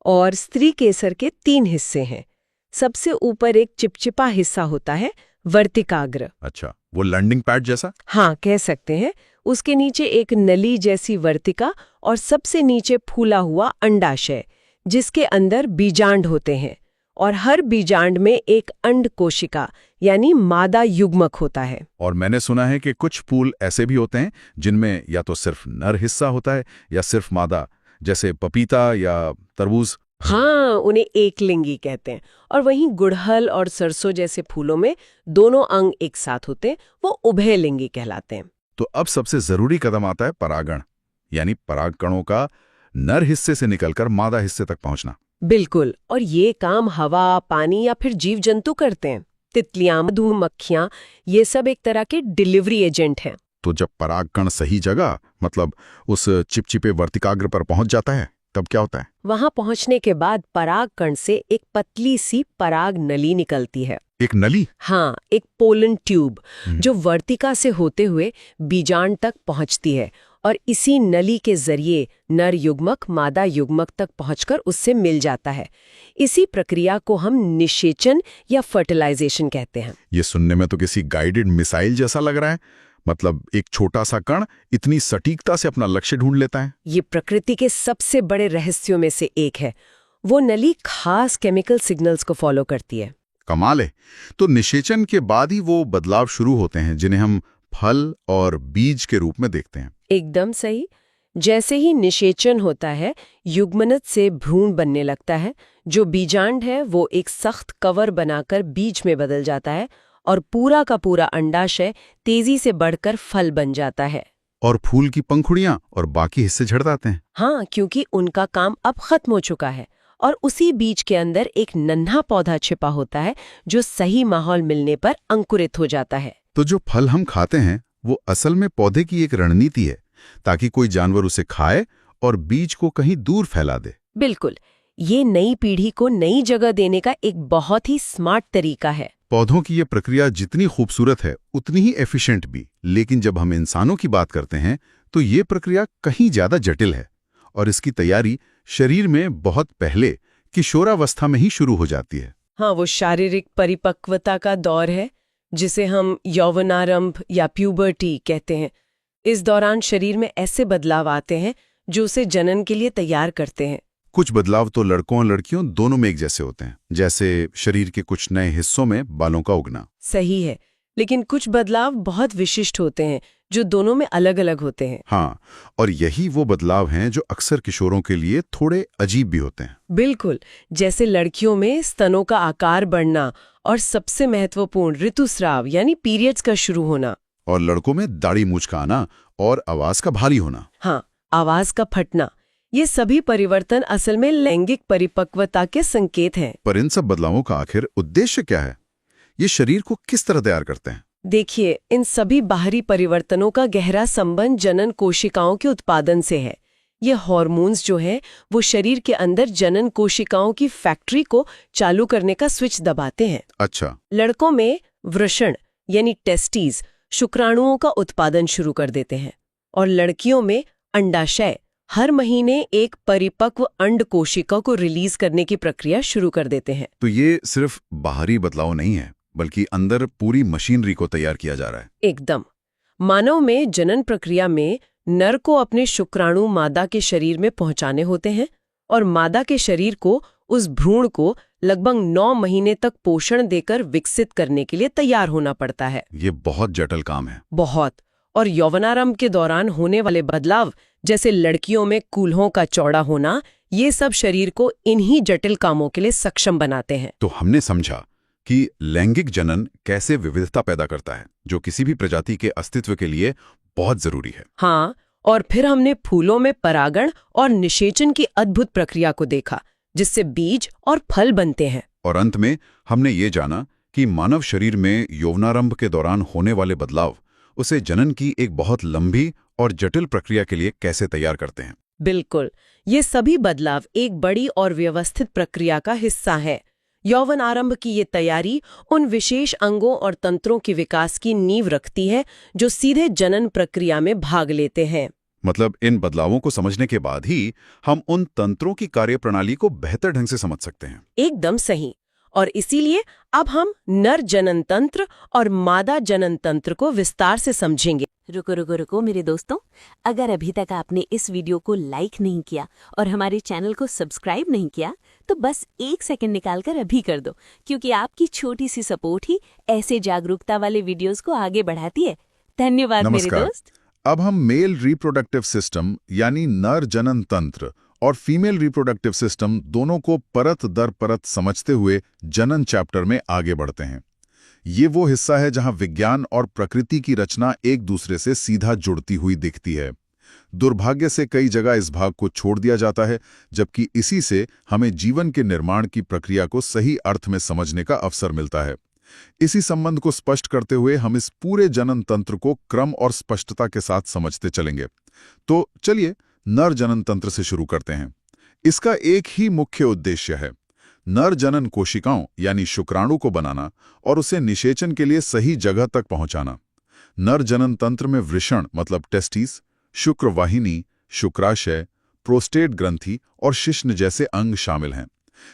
Speaker 2: और स्त्री केसर के 3 हिस्से हैं। सबसे ऊपर एक चिपचिपा हिस्सा होता है, वर्तिकाग्र।
Speaker 3: अच्छा, वो लैंडिंग पैड जैसा?
Speaker 2: हाँ, कह सकते हैं। उसके नीचे एक नली जैसी वर्तिका, और सबसे नीचे फूला हुआ अंडाशय, जिसके अंदर बीजांड होते हैं, और हर बीजांड में एक अंड कोशिका यानी मादा युग्मक होता है।
Speaker 3: और मैंने सुना है कि कुछ फूल ऐसे भी होते हैं जिनमें या तो सिर्फ नर हिस्सा होता है या सिर्फ मादा, जैसे पपीता या तरबूज।
Speaker 2: हाँ, उन्हें एकलिंगी कहते हैं। और वहीं गुड़हल और सरसों जैसे फूलों में दोनों अंग एक साथ होते हैं, वो उभयलिंगी कहलाते हैं।
Speaker 3: तो अब सबसे जरूरी कदम आता है परागण, यानी परागकणों का नर हिस्से से निकलकर मादा हिस्से तक पहुंचना।
Speaker 2: बिल्कुल, और ये काम हवा, पानी या फिर जीव जंतु करते हैं। तितलियां, मधुमक्खियां, ये सब एक तरह के डिलीवरी एजेंट हैं।
Speaker 3: तो जब परागकण सही जगह, मतलब उस चिपचिपे वर्तिकाग्र पर पहुंच जाता है, तब क्या होता है?
Speaker 2: वहां पहुंचने के बाद परागकण से एक पतली सी पराग नली निकलती है।
Speaker 3: एक नली?
Speaker 2: हाँ, एक पोलन ट्यूब जो वर्तिका से होते हुए बीजांड तक पहुंचती है और इसी नली के जरिए नर युग्मक मादा युग्मक तक पहुंचकर उससे मिल जाता है। इसी प्रक्रिया को हम निषेचन या फर्टिलाइजेशन कहते हैं।
Speaker 3: ये सुनने में तो किसी गाइडेड मिसाइल जैसा लग रहा है। मतलब एक छोटा सा कण इतनी सटीकता से अपना लक्ष्य ढूंढ लेता है।
Speaker 2: ये प्रकृति के सबसे बड़े रहस्यों में से एक है। वो नली खास केमिकल सिग्नल्स को फॉलो करती है।
Speaker 3: कमाल है। तो निषेचन के बाद ही वो बदलाव शुरू होते हैं जिन्हें हम फल और बीज के रूप में देखते हैं।
Speaker 2: एकदम सही। जैसे ही निषेचन होता है, युग्मनज से भ्रूण बनने लगता है। जो बीजांड है वो एक सख्त कवर बनाकर बीज में बदल जाता है और पूरा का पूरा अंडाशय तेजी से बढ़कर फल बन जाता है।
Speaker 3: और फूल की पंखुड़ियां और बाकी हिस्से झड़ जाते हैं।
Speaker 2: हाँ, क्योंकि उनका काम अब खत्म हो चुका है और उसी बीज के अंदर एक नन्हा पौधा छिपा होता है जो सही माहौल मिलने पर अंकुरित हो जाता है।
Speaker 3: तो जो फल हम खाते हैं वो असल में पौधे की एक रणनीति है, ताकि कोई जानवर उसे खाए और बीज को कहीं दूर फैला दे।
Speaker 2: बिल्कुल, ये नई पीढ़ी को नई जगह देने का एक बहुत ही स्मार्ट तरीका है।
Speaker 3: पौधों की ये प्रक्रिया जितनी खूबसूरत है उतनी ही एफिशिएंट भी। लेकिन जब हम इंसानों की बात करते हैं तो ये प्रक्रिया कहीं ज्यादा जटिल है और इसकी तैयारी शरीर में बहुत पहले किशोरावस्था में ही शुरू हो जाती है।
Speaker 2: हाँ, वो शारीरिक परिपक्वता का दौर है जिसे हम यौवनारंभ या प्यूबर्टी कहते हैं। इस दौरान शरीर में ऐसे बदलाव आते हैं जो उसे जनन के लिए तैयार करते हैं।
Speaker 3: कुछ बदलाव तो लड़कों और लड़कियों दोनों में एक जैसे होते हैं, जैसे शरीर के कुछ नए हिस्सों में बालों का उगना।
Speaker 2: सही है, लेकिन कुछ बदलाव बहुत विशिष्ट होते हैं जो दोनों में अलग अलग होते हैं।
Speaker 3: हाँ, और यही वो बदलाव हैं जो अक्सर किशोरों के लिए थोड़े अजीब भी होते हैं।
Speaker 2: बिल्कुल, जैसे लड़कियों में स्तनों का आकार बढ़ना और सबसे महत्वपूर्ण ऋतुस्राव यानी पीरियड्स का शुरू होना।
Speaker 3: और लड़कों में दाढ़ी मूंछ का आना और आवाज का भारी होना।
Speaker 2: हाँ, आवाज का फटना। ये सभी परिवर्तन असल में लैंगिक परिपक्वता के संकेत हैं।
Speaker 3: पर इन सब बदलावों का आखिर उद्देश्य क्या है? ये शरीर को किस तरह तैयार करते हैं?
Speaker 2: देखिए, इन सभी बाहरी परिवर्तनों का गहरा संबंध जनन कोशिकाओं के उत्पादन से है। ये हार्मोन्स जो हैं, वो शरीर के अंदर जनन कोशिकाओं की फैक्ट्री को चालू करने का स्विच दबाते हैं।
Speaker 3: अच्छा।
Speaker 2: लड़कों में वृषण यानी टेस्टीज शुक्राणुओं का उत्पादन शुरू कर देते हैं और लड़कियों में अंडाशय हर महीने एक परिपक्व अंड कोशिका को रिलीज करने की प्रक्रिया शुरू कर देते हैं।
Speaker 3: तो ये सिर्फ बाहरी बदलाव नहीं है, बल्कि अंदर पूरी मशीनरी को तैयार किया जा रहा है।
Speaker 2: एकदम। मानव में जनन प्रक्रिया में नर को अपने शुक्राणु मादा के शरीर में पहुंचाने होते हैं और मादा के शरीर को उस भ्रूण को लगभग 9 महीने तक पोषण देकर विकसित करने के लिए तैयार होना पड़ता है।
Speaker 3: ये बहुत जटिल काम है।
Speaker 2: बहुत। और यौवनारंभ के दौरान होने वाले बदलाव, जैसे लड़कियों में कूल्हों का चौड़ा होना, ये सब शरीर को इन्हीं जटिल कामों के लिए सक्षम बनाते हैं।
Speaker 3: तो हमने समझा कि लैंगिक जनन कैसे विविधता पैदा करता है, जो किसी भी प्रजाति के अस्तित्व के लिए बहुत जरूरी है।
Speaker 2: हाँ, और फिर हमने फूलों में परागण और निषेचन की अद्भुत प्रक्रिया को देखा, जिससे बीज और फल बनते हैं।
Speaker 3: और अंत में हमने ये जाना कि मानव शरीर में यौवनारंभ के दौरान होने वाले बदलाव उसे जनन की एक बहुत लंबी और जटिल प्रक्रिया के लिए कैसे तैयार करते हैं।
Speaker 2: बिल्कुल, ये सभी बदलाव एक बड़ी और व्यवस्थित प्रक्रिया का हिस्सा है। यौवन आरंभ की ये तैयारी उन विशेष अंगों और तंत्रों के विकास की नींव रखती है जो सीधे जनन प्रक्रिया में भाग लेते हैं।
Speaker 3: मतलब इन बदलावों को समझने के बाद ही हम उन तंत्रों की कार्यप्रणाली को बेहतर ढंग से समझ सकते हैं।
Speaker 2: एकदम सही। और इसीलिए अब हम नर जनन तंत्र और मादा जनन तंत्र को विस्तार से समझेंगे।
Speaker 4: रुको मेरे दोस्तों, अगर अभी तक आपने इस वीडियो को लाइक नहीं किया और हमारे चैनल को सब्सक्राइब नहीं किया तो बस 1 सेकंड निकालकर अभी कर दो, क्योंकि आपकी छोटी सी सपोर्ट ही ऐसे जागरूकता वाले वीडियोस को आगे बढ़ाती है। धन्यवाद मेरे दोस्त।
Speaker 3: अब हम मेल रिप्रोडक्टिव सिस्टम यानी नर जनन तंत्र
Speaker 1: और फीमेल रिप्रोडक्टिव सिस्टम दोनों को परत दर परत समझते हुए जनन चैप्टर में आगे बढ़ते हैं। ये वो हिस्सा है जहां विज्ञान और प्रकृति की रचना एक दूसरे से सीधा जुड़ती हुई दिखती है। दुर्भाग्य से कई जगह इस भाग को छोड़ दिया जाता है, जबकि इसी से हमें जीवन के निर्माण की प्रक्रिया को सही अर्थ में समझने का अवसर मिलता है। इसी संबंध को स्पष्ट करते हुए हम इस पूरे जनन तंत्र को क्रम और स्पष्टता के साथ समझते चलेंगे। तो चलिए नर जनन तंत्र से शुरू करते हैं। इसका एक ही मुख्य उद्देश्य है, नर जनन कोशिकाओं यानी शुक्राणु को बनाना और उसे निषेचन के लिए सही जगह तक पहुंचाना। नर जनन तंत्र में वृषण मतलब टेस्टिस, शुक्रवाहिनी, शुक्राशय, प्रोस्टेट ग्रंथि और शिश्न जैसे अंग शामिल हैं।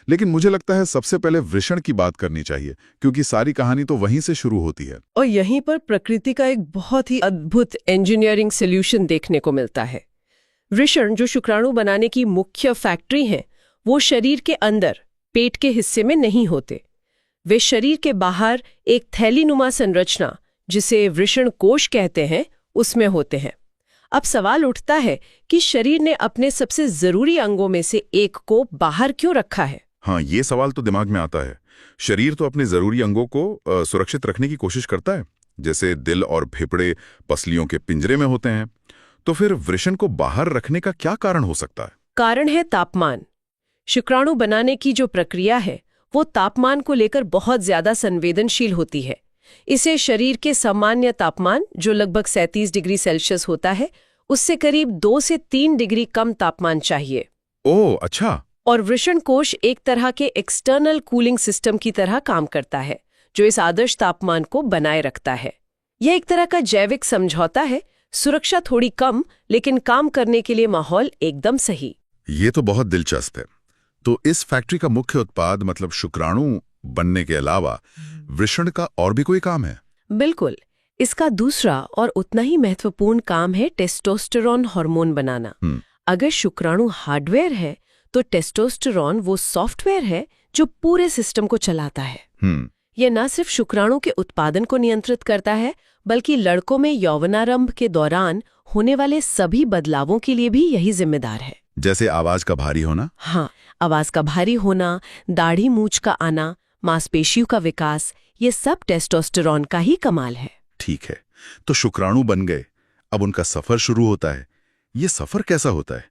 Speaker 1: लेकिन मुझे लगता है सबसे पहले वृषण की बात करनी चाहिए, क्योंकि सारी कहानी तो वहीं से शुरू होती है।
Speaker 2: और यहीं पर प्रकृति का एक बहुत ही अद्भुत इंजीनियरिंग सॉल्यूशन देखने को मिलता है। वृषण जो शुक्राणु बनाने की मुख्य फैक्ट्री है, वो शरीर के अंदर पेट के हिस्से में नहीं होते। वे शरीर के बाहर एक थैलीनुमा संरचना, जिसे वृषण कोश कहते हैं, उसमें होते हैं। अब सवाल उठता है कि शरीर ने अपने सबसे जरूरी अंगों में से एक को बाहर क्यों रखा है?
Speaker 3: हाँ, ये सवाल तो दिमाग में आता है। शरीर तो अपने जरूरी अंगों को सुरक्षित रखने की कोशिश करता है, जैसे दिल और फेफड़े पसलियों के पिंजरे में होते हैं। तो फिर वृषण को बाहर रखने का क्या कारण हो सकता है?
Speaker 2: कारण है तापमान। शुक्राणु बनाने की जो प्रक्रिया है, वो तापमान को लेकर बहुत ज्यादा संवेदनशील होती है। इसे शरीर के सामान्य तापमान, जो लगभग 37 डिग्री सेल्सियस होता है, उससे करीब 2 से 3 डिग्री कम तापमान चाहिए।
Speaker 3: ओह, अच्छा।
Speaker 2: और वृषण कोश एक तरह के एक्सटर्नल कूलिंग सिस्टम की तरह काम करता है, जो इस आदर्श तापमान को बनाए रखता है। यह एक तरह का जैविक समझौता है, सुरक्षा थोड़ी कम, लेकिन काम करने के लिए माहौल एकदम सही।
Speaker 3: ये तो बहुत दिलचस्प है। तो इस फैक्ट्री का मुख्य उत्पाद मतलब शुक्राणु बनने के अलावा वृषण का और भी कोई काम है?
Speaker 2: बिल्कुल। इसका दूसरा और उतना ही महत्वपूर्ण काम है टेस्टोस्टेरॉन हार्मोन बनाना। अगर शुक्राणु हार्डवेयर है, तो टेस्टोस्टेरॉन वो सॉफ्टवेयर है जो पूरे सिस्टम को चलाता है। यह न सिर्फ शुक्राणु के उत्पादन को नियंत्रित करता है, बल्कि लड़कों में यौवनारंभ के दौरान होने वाले सभी बदलावों के लिए भी यही जिम्मेदार है।
Speaker 3: जैसे आवाज का भारी होना?
Speaker 2: हाँ, आवाज का भारी होना, दाढ़ी मूंछ का आना, मांसपेशियों का विकास, ये सब टेस्टोस्टेरॉन का ही कमाल है।
Speaker 3: ठीक है, तो शुक्राणु बन गए, अब उनका सफर शुरू होता है। ये सफर कैसा होता है?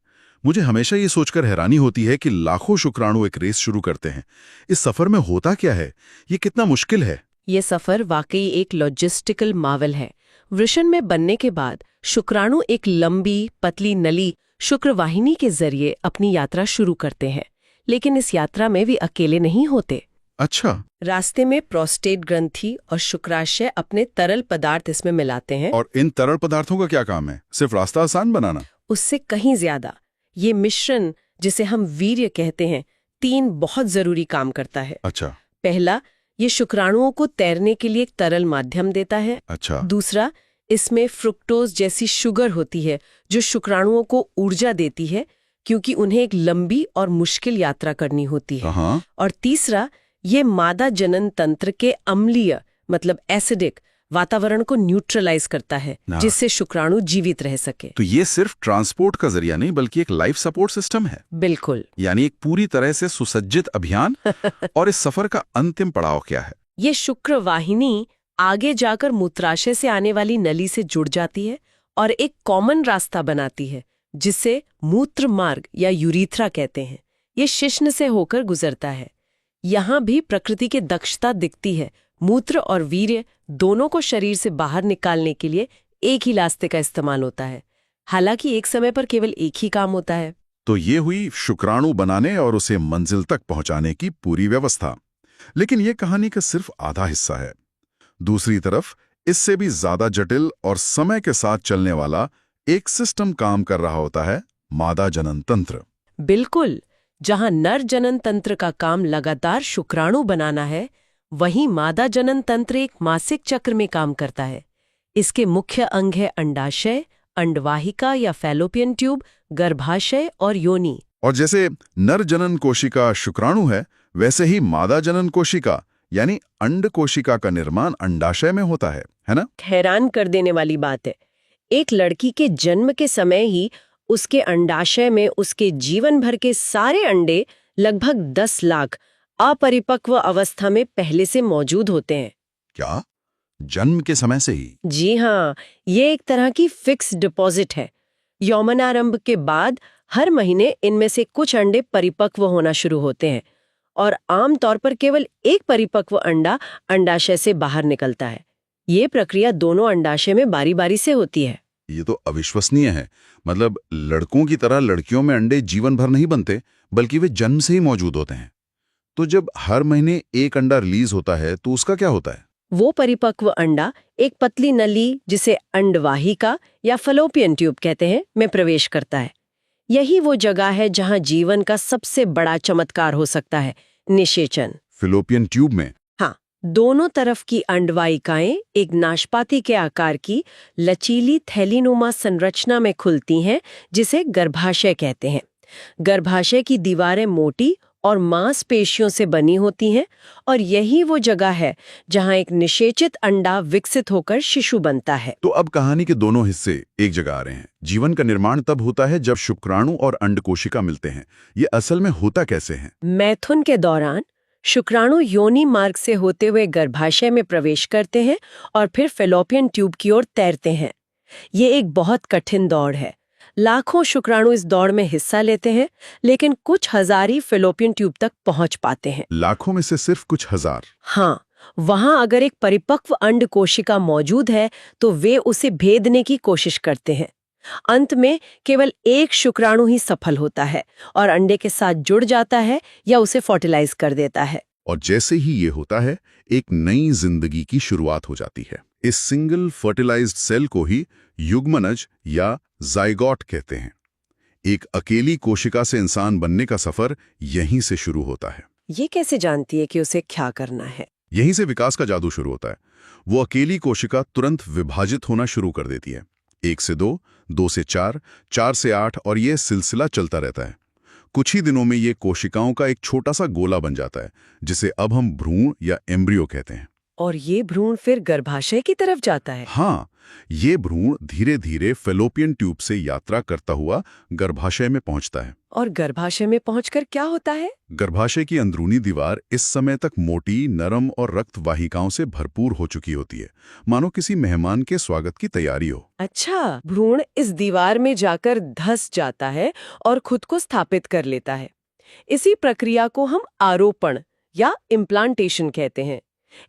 Speaker 3: मुझे हमेशा ये सोचकर हैरानी होती है कि लाखों शुक्राणु एक रेस शुरू करते हैं। इस सफर में होता क्या है? ये कितना मुश्किल है?
Speaker 2: ये सफर वाकई एक लॉजिस्टिकल मावल है। वृषण में बनने के बाद शुक्राणु एक लंबी पतली नली शुक्रवाहिनी के जरिए अपनी यात्रा शुरू करते हैं, लेकिन इस यात्रा में वे अकेले नहीं होते।
Speaker 3: अच्छा।
Speaker 2: रास्ते में प्रोस्टेट ग्रंथि और शुक्राशय अपने तरल पदार्थ इसमें मिलाते हैं।
Speaker 3: और इन तरल पदार्थों का क्या काम है? सिर्फ रास्ता आसान बनाना?
Speaker 2: उससे कहीं ज्यादा। ये मिश्रण, जिसे हम वीर्य कहते हैं, 3 बहुत जरूरी काम करता है।
Speaker 3: अच्छा।
Speaker 2: पहला, ये शुक्राणुओं को तैरने के लिए एक तरल माध्यम देता है।
Speaker 3: अच्छा।
Speaker 2: दूसरा, इसमें फ्रुक्टोज जैसी शुगर होती है, जो शुक्राणुओं को ऊर्जा देती है, क्योंकि उन्हें एक लंबी और मुश्किल यात्रा करनी होती है। और तीसरा, ये मादा जनन तंत्र के अम्लीय मतलब एसिडिक वातावरण को न्यूट्रलाइज करता है, जिससे शुक्राणु जीवित रह सके।
Speaker 3: तो ये सिर्फ ट्रांसपोर्ट का जरिया नहीं, बल्कि एक लाइफ सपोर्ट सिस्टम है।
Speaker 2: बिल्कुल।
Speaker 3: यानी एक पूरी तरह से सुसज्जित अभियान। और इस सफर का अंतिम पड़ाव क्या है?
Speaker 2: ये शुक्रवाहिनी आगे जाकर मूत्राशय से आने वाली नली से जुड़ जाती है और एक कॉमन रास्ता बनाती है, जिसे मूत्र मार्ग या यूरीथ्रा कहते हैं। ये शिश्न से होकर गुजरता है। यहाँ भी प्रकृति की दक्षता दिखती है। मूत्र और वीर्य दोनों को शरीर से बाहर निकालने के लिए एक ही रास्ते का इस्तेमाल होता है, हालांकि एक समय पर केवल एक ही काम होता है।
Speaker 3: तो ये हुई शुक्राणु बनाने और उसे मंजिल तक पहुंचाने की पूरी व्यवस्था। लेकिन ये कहानी का सिर्फ आधा हिस्सा है। दूसरी तरफ इससे भी ज्यादा जटिल और समय के साथ चलने वाला एक सिस्टम काम कर रहा होता है, मादा जनन तंत्र।
Speaker 2: बिल्कुल। जहां नर जनन तंत्र का काम लगातार शुक्राणु बनाना है, वहीं मादा जनन तंत्र एक मासिक चक्र में काम करता है। इसके मुख्य अंग है अंडाशय, अंडवाहिका या फैलोपियन ट्यूब, गर्भाशय और योनि।
Speaker 3: और जैसे नर जनन कोशिका शुक्राणु है, वैसे ही मादा जनन कोशिका यानी अंड कोशिका का निर्माण अंडाशय में होता है ना?
Speaker 2: हैरान कर देने वाली बात है, एक लड़की के जन्म के समय ही उसके अंडाशय में उसके जीवन भर के सारे अंडे लगभग 10 लाख अपरिपक्व अवस्था में पहले से मौजूद होते हैं।
Speaker 3: क्या जन्म के समय से ही?
Speaker 2: जी हाँ, ये एक तरह की फिक्स डिपॉजिट है। यौवनारंभ के बाद हर महीने इनमें से कुछ अंडे परिपक्व होना शुरू होते हैं और आमतौर पर केवल एक परिपक्व अंडा अंडाशय से बाहर निकलता है। ये प्रक्रिया दोनों अंडाशय में बारी-बारी से होती है।
Speaker 3: ये तो अविश्वसनीय है। मतलब लड़कों की तरह लड़कियों में अंडे जीवन भर नहीं बनते, बल्कि वे जन्म से ही मौजूद होते हैं। तो जब हर महीने एक अंडा रिलीज होता है तो उसका क्या होता है?
Speaker 2: वो परिपक्व अंडा एक पतली नली, जिसे अंडवाहिका या फलोपियन ट्यूब कहते हैं, में प्रवेश करता है। यही वो जगह है जहां जीवन का सबसे बड़ा चमत्कार हो सकता है, निषेचन।
Speaker 3: फिलोपियन ट्यूब में?
Speaker 2: हाँ, दोनों तरफ की अंडवाहिकाएं एक नाशपाती के आकार की लचीली थैलीनुमा संरचना में खुलती हैं, जिसे गर्भाशय कहते हैं। गर्भाशय की दीवारें मोटी और मांसपेशियों से बनी होती हैं और यही वो जगह है जहां एक निषेचित अंडा विकसित होकर शिशु बनता है।
Speaker 3: तो अब कहानी के दोनों हिस्से एक जगह आ रहे हैं। जीवन का निर्माण तब होता है जब शुक्राणु और अंडकोशिका मिलते हैं। ये असल में होता कैसे है?
Speaker 2: मैथुन के दौरान शुक्राणु योनि मार्ग से होते हुए गर्भाशय में प्रवेश करते हैं और फिर फैलोपियन ट्यूब की ओर तैरते हैं। ये एक बहुत कठिन दौड़ है। लाखों शुक्राणु इस दौड़ में हिस्सा लेते हैं, लेकिन कुछ हजार ही फैलोपियन ट्यूब तक पहुंच पाते हैं।
Speaker 3: लाखों में से सिर्फ कुछ हजार?
Speaker 2: हाँ, वहां अगर एक परिपक्व अंड कोशिका मौजूद है तो वे उसे भेदने की कोशिश करते हैं। अंत में केवल एक शुक्राणु ही सफल होता है और अंडे के साथ जुड़ जाता है या उसे फर्टिलाइज कर देता है।
Speaker 3: और जैसे ही ये होता है, एक नई जिंदगी की शुरुआत हो जाती है। इस सिंगल फर्टिलाइज्ड सेल को ही युग्मनज या जाइगोट कहते हैं। एक अकेली कोशिका से इंसान बनने का सफर यहीं से शुरू होता है।
Speaker 2: ये कैसे जानती है कि उसे क्या करना है?
Speaker 3: यहीं से विकास का जादू शुरू होता है। वो अकेली कोशिका तुरंत विभाजित होना शुरू कर देती है। 1 से 2, 2 से 4, 4 से 8 और ये सिलसिला चलता रहता है। कुछ ही दिनों में ये कोशिकाओं का एक छोटा सा गोला बन जाता है, जिसे अब हम भ्रूण या एम्ब्रियो कहते हैं।
Speaker 2: और ये भ्रूण फिर गर्भाशय की तरफ जाता है?
Speaker 3: हाँ, ये भ्रूण धीरे धीरे फैलोपियन ट्यूब से यात्रा करता हुआ गर्भाशय में पहुंचता है।
Speaker 2: और गर्भाशय में पहुंचकर क्या होता है?
Speaker 3: गर्भाशय की अंदरूनी दीवार इस समय तक मोटी, नरम और रक्त वाहिकाओं से भरपूर हो चुकी होती है, मानो किसी मेहमान के स्वागत की तैयारी हो।
Speaker 2: अच्छा, भ्रूण इस दीवार में जाकर धंस जाता है और खुद को स्थापित कर लेता है। इसी प्रक्रिया को हम आरोपण या इम्प्लांटेशन कहते हैं।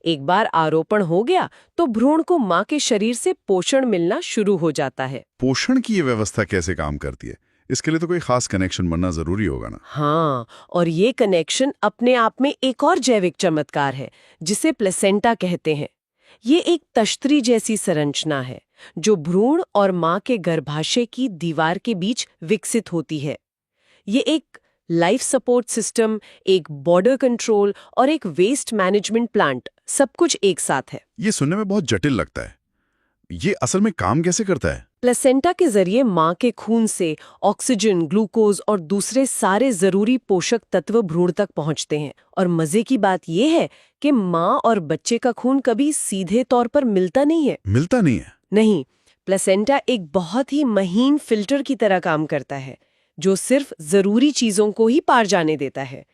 Speaker 2: एक बार आरोपण हो गया तो भ्रूण को मां के शरीर से पोषण मिलना शुरू हो जाता है।
Speaker 3: पोषण की ये व्यवस्था कैसे काम करती है? इसके लिए तो कोई खास कनेक्शन बनना जरूरी होगा ना?
Speaker 2: हाँ, और ये कनेक्शन अपने आप में एक और जैविक चमत्कार है, जिसे प्लेसेंटा कहते हैं। ये एक तश्तरी जैसी संरचना है जो भ्रूण और मां के गर्भाशय की दीवार के बीच विकसित होती है। ये एक लाइफ सपोर्ट सिस्टम, एक बॉर्डर कंट्रोल और एक वेस्ट मैनेजमेंट प्लांट, सब कुछ एक साथ है।
Speaker 3: ये सुनने में बहुत जटिल लगता है। ये असल में काम कैसे करता है?
Speaker 2: प्लेसेंटा के जरिए मां के खून से ऑक्सीजन, ग्लूकोज और दूसरे सारे जरूरी पोषक तत्व भ्रूण तक पहुंचते हैं। और मजे की बात यह है कि मां और बच्चे का खून कभी सीधे तौर पर मिलता नहीं है।
Speaker 3: मिलता नहीं है?
Speaker 2: नहीं, प्लेसेंटा एक बहुत ही महीन फिल्टर की तरह काम करता है, जो सिर्फ जरूरी चीजों को ही पार जाने देता है।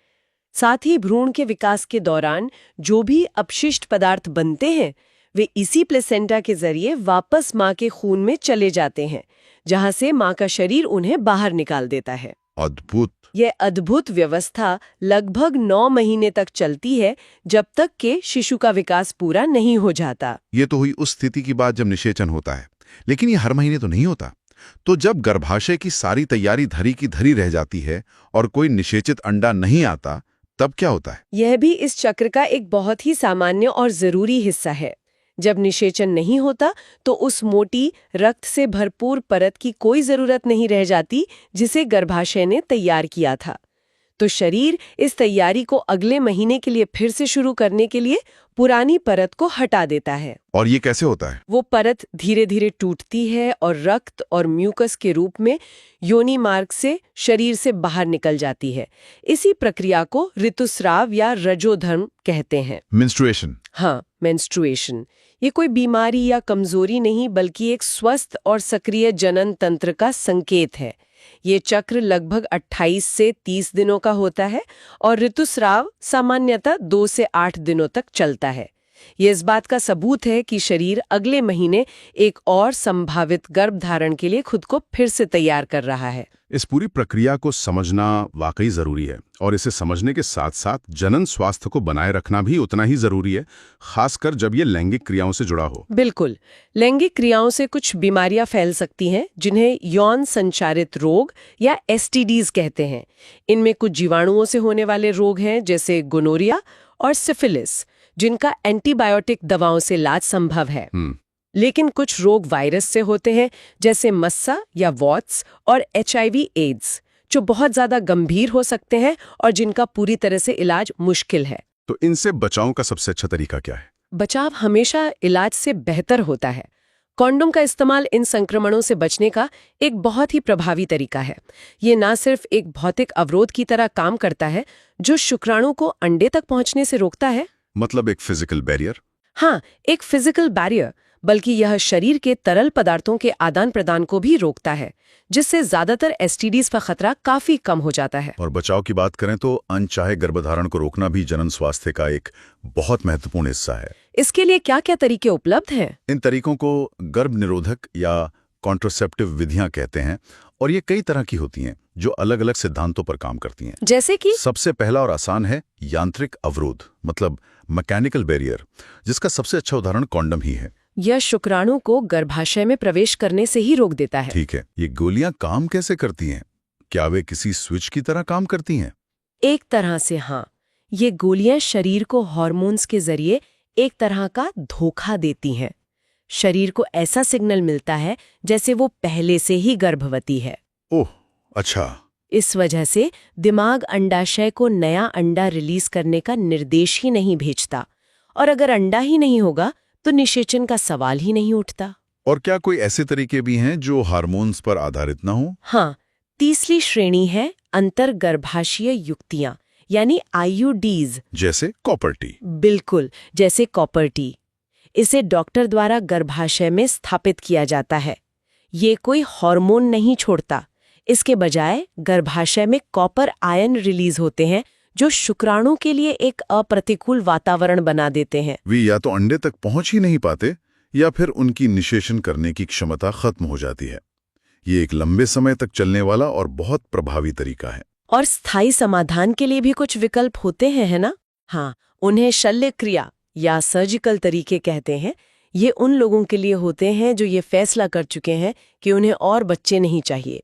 Speaker 2: साथ ही भ्रूण के विकास के दौरान जो भी अपशिष्ट पदार्थ बनते हैं, वे इसी प्लेसेंटा के जरिए वापस मां के खून में चले जाते हैं, जहां से मां का शरीर उन्हें बाहर निकाल देता है।
Speaker 3: अद्भुत।
Speaker 2: यह अद्भुत व्यवस्था लगभग 9 महीने तक चलती है, जब तक कि शिशु का विकास पूरा नहीं हो जाता।
Speaker 3: ये तो हुई उस स्थिति की बात जब निषेचन होता है, लेकिन ये हर महीने तो नहीं होता। तो जब गर्भाशय की सारी तैयारी धरी की धरी रह जाती है और कोई निषेचित अंडा नहीं आता, तब क्या होता है?
Speaker 2: यह भी इस चक्र का एक बहुत ही सामान्य और जरूरी हिस्सा है। जब निषेचन नहीं होता तो उस मोटी, रक्त से भरपूर परत की कोई जरूरत नहीं रह जाती जिसे गर्भाशय ने तैयार किया था। तो शरीर इस तैयारी को अगले महीने के लिए फिर से शुरू करने के लिए पुरानी परत को हटा देता है।
Speaker 3: और ये कैसे होता है?
Speaker 2: वो परत धीरे धीरे टूटती है और रक्त और म्यूकस के रूप में योनि मार्ग से शरीर से बाहर निकल जाती है। इसी प्रक्रिया को ऋतुस्राव या रजोधर्म कहते हैं।
Speaker 3: मेंस्ट्रुएशन?
Speaker 2: हाँ, मेंस्ट्रुएशन। ये कोई बीमारी या कमजोरी नहीं, बल्कि एक स्वस्थ और सक्रिय जनन तंत्र का संकेत है। ये चक्र लगभग 28 से 30 दिनों का होता है और ऋतुस्राव सामान्यतः 2 से 8 दिनों तक चलता है। ये इस बात का सबूत है कि शरीर अगले महीने एक और संभावित गर्भधारण के लिए खुद को फिर से तैयार कर रहा है।
Speaker 3: इस पूरी प्रक्रिया को समझना वाकई जरूरी है और इसे समझने के साथ साथ जनन स्वास्थ्य को बनाए रखना भी उतना ही जरूरी है, खासकर जब ये लैंगिक क्रियाओं से जुड़ा हो।
Speaker 2: बिल्कुल, लैंगिक क्रियाओं से कुछ बीमारियां फैल सकती हैं जिन्हें यौन संचारित रोग या STDs कहते हैं। इनमें कुछ जीवाणुओं से होने वाले रोग हैं जैसे गोनोरिया और सिफिलिस, जिनका एंटीबायोटिक दवाओं से इलाज संभव है। लेकिन कुछ रोग वायरस से होते हैं जैसे मस्सा या वॉट्स और HIV एड्स, जो बहुत ज्यादा गंभीर हो सकते हैं और जिनका पूरी तरह से इलाज मुश्किल है।
Speaker 3: तो इनसे बचाव का सबसे अच्छा तरीका क्या है?
Speaker 2: बचाव हमेशा इलाज से बेहतर होता है। कॉन्डोम का इस्तेमाल इन संक्रमणों से बचने का एक बहुत ही प्रभावी तरीका है। ये न सिर्फ एक भौतिक अवरोध की तरह काम करता है जो शुक्राणु को अंडे तक पहुंचने से रोकता है,
Speaker 3: मतलब एक फिजिकल बैरियर?
Speaker 2: हाँ, एक फिजिकल बैरियर, बल्कि यह शरीर के तरल पदार्थों के आदान प्रदान को भी रोकता है, जिससे ज्यादातर STDs का खतरा काफी कम हो जाता है।
Speaker 3: और बचाव की बात करें तो अनचाहे गर्भधारण को रोकना भी जनन स्वास्थ्य का एक बहुत महत्वपूर्ण हिस्सा है।
Speaker 2: इसके लिए क्या क्या तरीके उपलब्ध हैं?
Speaker 3: इन तरीकों को गर्भ निरोधक या कॉन्ट्रासेप्टिव विधियां कहते हैं और ये कई तरह की होती हैं जो अलग अलग सिद्धांतों पर काम करती हैं।
Speaker 2: जैसे कि
Speaker 3: सबसे पहला और आसान है यांत्रिक अवरोध, मतलब मैकेनिकल बैरियर, जिसका सबसे अच्छा उदाहरण कॉन्डम ही है।
Speaker 2: यह शुक्राणु को गर्भाशय में प्रवेश करने से ही रोक देता है।
Speaker 3: ठीक है, ये गोलियां काम कैसे करती हैं? क्या वे किसी स्विच की तरह काम करती हैं?
Speaker 2: एक तरह से हाँ। ये गोलियां शरीर को हार्मोन्स के जरिए एक तरह का धोखा देती हैं। शरीर को ऐसा सिग्नल मिलता है जैसे वो पहले से ही गर्भवती है।
Speaker 3: ओह, अच्छा।
Speaker 2: इस वजह से दिमाग अंडाशय को नया अंडा रिलीज करने का निर्देश ही नहीं भेजता, और अगर अंडा ही नहीं होगा तो निषेचन का सवाल ही नहीं उठता।
Speaker 3: और क्या कोई ऐसे तरीके भी हैं जो हार्मोन्स पर आधारित न हो?
Speaker 2: हाँ, तीसरी श्रेणी है अंतर्गर्भाशयीय युक्तियां, यानी IUDs।
Speaker 3: जैसे कॉपर टी?
Speaker 2: बिल्कुल, जैसे कॉपर टी। इसे डॉक्टर द्वारा गर्भाशय में स्थापित किया जाता है। ये कोई हार्मोन नहीं छोड़ता, इसके बजाय गर्भाशय में कॉपर आयन रिलीज होते हैं जो शुक्राणु के लिए एक अप्रतिकूल वातावरण बना देते हैं।
Speaker 3: वे या तो अंडे तक पहुंच ही नहीं पाते या फिर उनकी निषेचन करने की क्षमता खत्म हो जाती है। ये एक लंबे समय तक चलने वाला और बहुत प्रभावी तरीका है।
Speaker 2: और स्थायी समाधान के लिए भी कुछ विकल्प होते हैं, है ना? हाँ, उन्हें शल्य क्रिया या सर्जिकल तरीके कहते हैं। ये उन लोगों के लिए होते हैं जो ये फैसला कर चुके हैं कि उन्हें और बच्चे नहीं चाहिए।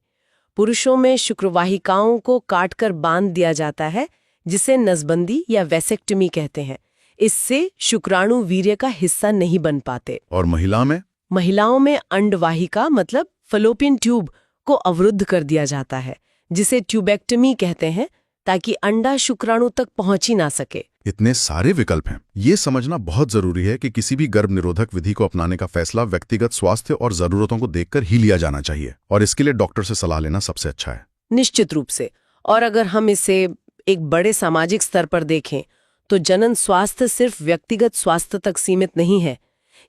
Speaker 2: पुरुषों में शुक्रवाहिकाओं को काटकर बांध दिया जाता है, जिसे नसबंदी या वेसेक्टमी कहते हैं। इससे शुक्राणु वीर्य का हिस्सा नहीं बन पाते।
Speaker 3: और
Speaker 2: महिलाओं में अंडवाहिका मतलब फलोपियन ट्यूब को अवरुद्ध कर दिया जाता है, जिसे ट्यूबेक्टमी कहते हैं, ताकि अंडा शुक्राणु तक पहुंच ही ना सके।
Speaker 3: इतने सारे विकल्प हैं। ये समझना बहुत जरूरी है कि किसी भी गर्भ निरोधक विधि को अपनाने का फैसला व्यक्तिगत स्वास्थ्य और जरूरतों को देखकर ही लिया जाना चाहिए, और इसके लिए डॉक्टर से सलाह लेना सबसे अच्छा है।
Speaker 2: निश्चित रूप से। और अगर हम इसे एक बड़े सामाजिक स्तर पर देखें तो जनन स्वास्थ्य सिर्फ व्यक्तिगत स्वास्थ्य तक सीमित नहीं है।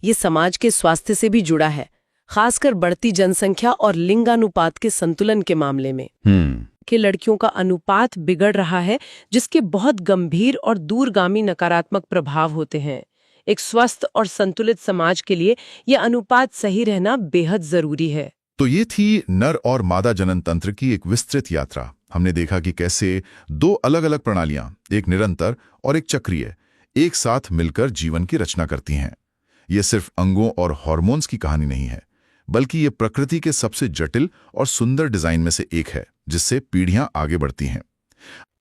Speaker 2: ये समाज के स्वास्थ्य से भी जुड़ा है, खासकर बढ़ती जनसंख्या और लिंगानुपात के संतुलन के मामले में। कि लड़कियों का अनुपात बिगड़ रहा है, जिसके बहुत गंभीर और दूरगामी नकारात्मक प्रभाव होते हैं। एक स्वस्थ और संतुलित समाज के लिए यह अनुपात सही रहना बेहद जरूरी है।
Speaker 3: तो ये थी नर और मादा जनन तंत्र की एक विस्तृत यात्रा। हमने देखा कि कैसे दो अलग अलग प्रणालियां, एक निरंतर और एक चक्रीय, एक साथ मिलकर जीवन की रचना करती हैं। ये सिर्फ अंगों और हार्मोन्स की कहानी नहीं है, बल्कि ये प्रकृति के सबसे जटिल और सुंदर डिजाइन में से एक है, जिससे पीढ़ियां आगे बढ़ती हैं।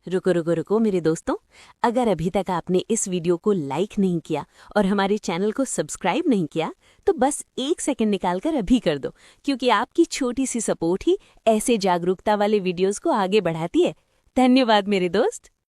Speaker 4: रुको मेरे दोस्तों, अगर अभी तक आपने इस वीडियो को लाइक नहीं किया और हमारे चैनल को सब्सक्राइब नहीं किया तो बस 1 सेकंड निकालकर अभी कर दो, क्योंकि आपकी छोटी सी सपोर्ट ही ऐसे जागरूकता वाले वीडियोस को आगे बढ़ाती है। धन्यवाद मेरे दोस्त।